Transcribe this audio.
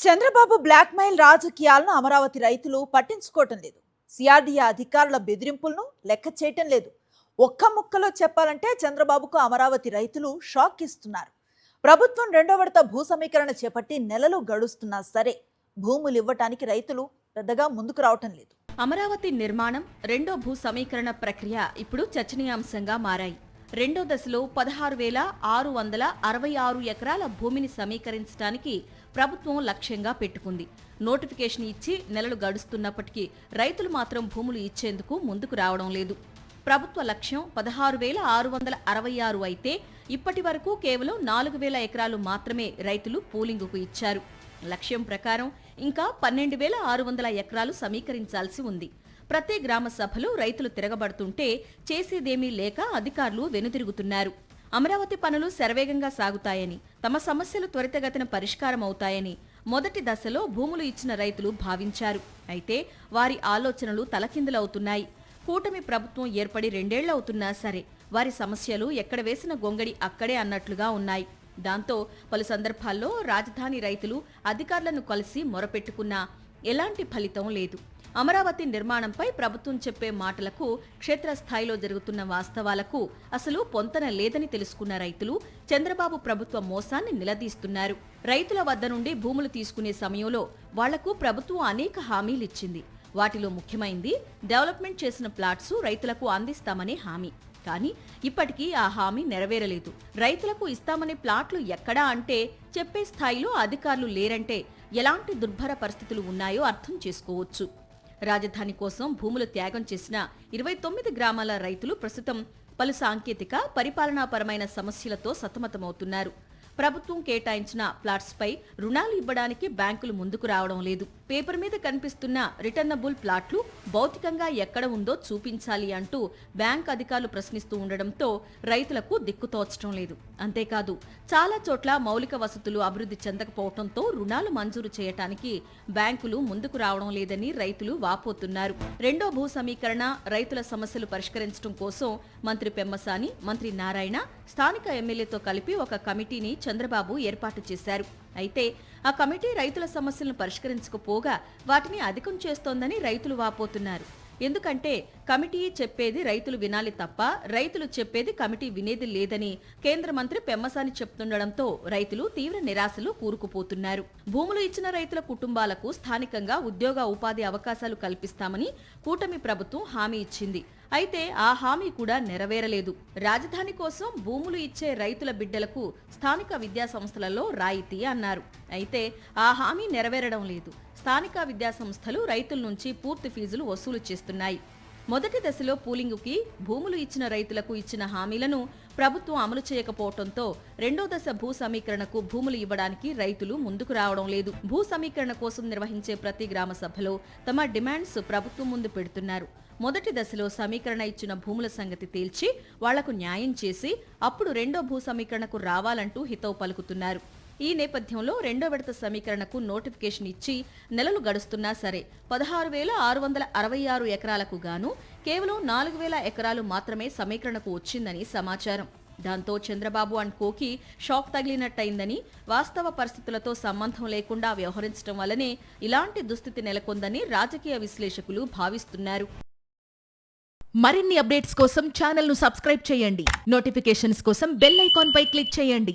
Chandrababu blackmail రాజకీయాలను అమరావతి రైతులు పట్టించుకోవటం లేదు. సిఆర్డీఏ అధికారుల బెదిరింపులను లెక్క చేయటం లేదు. ఒక్క ముక్కలో చెప్పాలంటే చంద్రబాబుకు అమరావతి రైతులు షాక్ ఇస్తున్నారు. ప్రభుత్వం రెండో విడత భూ సమీకరణ చేపట్టి నెలలు గడుస్తున్నా సరే భూములు ఇవ్వటానికి రైతులు పెద్దగా ముందుకు రావటం లేదు. అమరావతి నిర్మాణం, రెండో భూ సమీకరణ ప్రక్రియ ఇప్పుడు చర్చనీయాంశంగా మారాయి. రెండో దశలో 16,666 ఎకరాల భూమిని సమీకరించడానికి ప్రభుత్వం లక్ష్యంగా పెట్టుకుంది. నోటిఫికేషన్ ఇచ్చి నెలలు గడుస్తున్నప్పటికీ రైతులు మాత్రం భూములు ఇచ్చేందుకు ముందుకు రావడం లేదు. ప్రభుత్వ లక్ష్యం 16,666 అయితే ఇప్పటి వరకు కేవలం 4,000 ఎకరాలు మాత్రమే రైతులు పూలింగుకు ఇచ్చారు. లక్ష్యం ప్రకారం ఇంకా 12,600 ఎకరాలు సమీకరించాల్సి ఉంది. ప్రతి గ్రామ సభలో రైతులు తిరగబడుతుంటే చేసేదేమీ లేక అధికారులు వెనుతిరుగుతున్నారు. అమరావతి పనులు శరవేగంగా సాగుతాయని, తమ సమస్యలు త్వరితగతిన పరిష్కారం అవుతాయని మొదటి దశలో భూములు ఇచ్చిన రైతులు భావించారు. అయితే వారి ఆలోచనలు తలకిందులవుతున్నాయి. కూటమి ప్రభుత్వం ఏర్పడి 2 ఏళ్లవుతున్నా సరే వారి సమస్యలు ఎక్కడ వేసిన గొంగడి అక్కడే అన్నట్లుగా ఉన్నాయి. దాంతో పలు సందర్భాల్లో రాజధాని రైతులు అధికారులను కలిసి మొరపెట్టుకున్నా ఎలాంటి ఫలితం లేదు. అమరావతి నిర్మాణంపై ప్రభుత్వం చెప్పే మాటలకు, క్షేత్రస్థాయిలో జరుగుతున్న వాస్తవాలకు అసలు పొంతన లేదని తెలుసుకున్న రైతులు చంద్రబాబు ప్రభుత్వ మోసాన్ని నిలదీస్తున్నారు. రైతుల వద్ద నుండి భూములు తీసుకునే సమయంలో వాళ్లకు ప్రభుత్వం అనేక హామీలిచ్చింది. వాటిలో ముఖ్యమైంది డెవలప్మెంట్ చేసిన ప్లాట్స్ రైతులకు అందిస్తామనే హామీ. కానీ ఇప్పటికీ ఆ హామీ నెరవేరలేదు. రైతులకు ఇస్తామనే ప్లాట్లు ఎక్కడా అంటే చెప్పే స్థాయిలో అధికారులు లేరంటే ఎలాంటి దుర్భర పరిస్థితులు ఉన్నాయో అర్థం చేసుకోవచ్చు. రాజధాని కోసం భూములు త్యాగం చేసిన 29 గ్రామాల రైతులు ప్రస్తుతం పలు సాంకేతిక, పరిపాలనాపరమైన సమస్యలతో సతమతమవుతున్నారు. ప్రభుత్వం కేటాయించిన ప్లాట్స్పై రుణాలు ఇవ్వడానికి బ్యాంకులు ముందుకు రావడం లేదు. పేపర్ మీద కనిపిస్తున్న రిటర్నబుల్ ప్లాట్లు భౌతికంగా ఎక్కడ ఉందో చూపించాలి అంటూ బ్యాంక్ అధికారులు ప్రశ్నిస్తూ ఉండడంతో రైతులకు దిక్కుతోచడం లేదు. అంతేకాదు చాలా చోట్ల మౌలిక వసతులు అభివృద్ధి చెందకపోవడంతో రుణాలు మంజూరు చేయటానికి బ్యాంకులు ముందుకు రావడం లేదని రైతులు వాపోతున్నారు. రెండో భూ సమీకరణ, రైతుల సమస్యలు పరిష్కరించడం కోసం మంత్రి పెమ్మసాని, మంత్రి నారాయణ స్థానిక ఎమ్మెల్యేతో కలిపి ఒక కమిటీని చంద్రబాబు ఏర్పాటు చేశారు. అయితే ఆ కమిటీ రైతుల సమస్యలను పరిష్కరించకపోగా వాటిని అధికం చేస్తోందని రైతులు వాపోతున్నారు. ఎందుకంటే కమిటీ చెప్పేది రైతులు వినాలి తప్ప రైతులు చెప్పేది కమిటీ వినేది లేదని కేంద్ర మంత్రి పెమ్మసాని చెప్తుండడంతో రైతులు తీవ్ర నిరాశలో కూరుకుపోతున్నారు. భూములు ఇచ్చిన రైతుల కుటుంబాలకు స్థానికంగా ఉద్యోగ ఉపాధి అవకాశాలు కల్పిస్తామని కూటమి ప్రభుత్వం హామీ ఇచ్చింది. అయితే ఆ హామీ కూడా నెరవేరలేదు. రాజధాని కోసం భూములు ఇచ్చే రైతుల బిడ్డలకు స్థానిక విద్యా సంస్థలలో రాయితీ అన్నారు. అయితే ఆ హామీ నెరవేరడం లేదు. స్థానిక విద్యాసంస్థలు రైతుల నుంచి పూర్తి ఫీజులు వసూలు చేస్తున్నాయి. మొదటి దశలో పూలింగుకి భూములు ఇచ్చిన రైతులకు ఇచ్చిన హామీలను ప్రభుత్వం అమలు చేయకపోవడంతో రెండో దశ భూ సమీకరణకు భూములు ఇవ్వడానికి రైతులు ముందుకు రావడం లేదు. భూ సమీకరణ కోసం నిర్వహించే ప్రతి గ్రామ సభలో తమ డిమాండ్స్ ప్రభుత్వం ముందు పెడుతున్నారు. మొదటి దశలో సమీకరణ ఇచ్చిన భూముల సంగతి తేల్చి వాళ్లకు న్యాయం చేసి అప్పుడు రెండో భూ సమీకరణకు రావాలంటూ హితవు పలుకుతున్నారు. ఈ నేపథ్యంలో రెండో విడత సమీకరణకు నోటిఫికేషన్ ఇచ్చి నెలలు గడుస్తున్నా సరే 16,666 ఎకరాలకు గాను కేవలం 4,000 ఎకరాలు మాత్రమే సమీకరణకు వచ్చిందని సమాచారం. దాంతో చంద్రబాబు అండ్ కోకి షాక్ తగిలినట్టయిందని, వాస్తవ పరిస్థితులతో సంబంధం లేకుండా వ్యవహరించడం వల్లనే ఇలాంటి దుస్థితి నెలకొందని రాజకీయ విశ్లేషకులు భావిస్తున్నారు. మరిన్ని అప్డేట్స్ కోసం ఛానల్ ను సబ్స్క్రైబ్ చేయండి. నోటిఫికేషన్స్ కోసం బెల్ ఐకాన్ పై క్లిక్ చేయండి.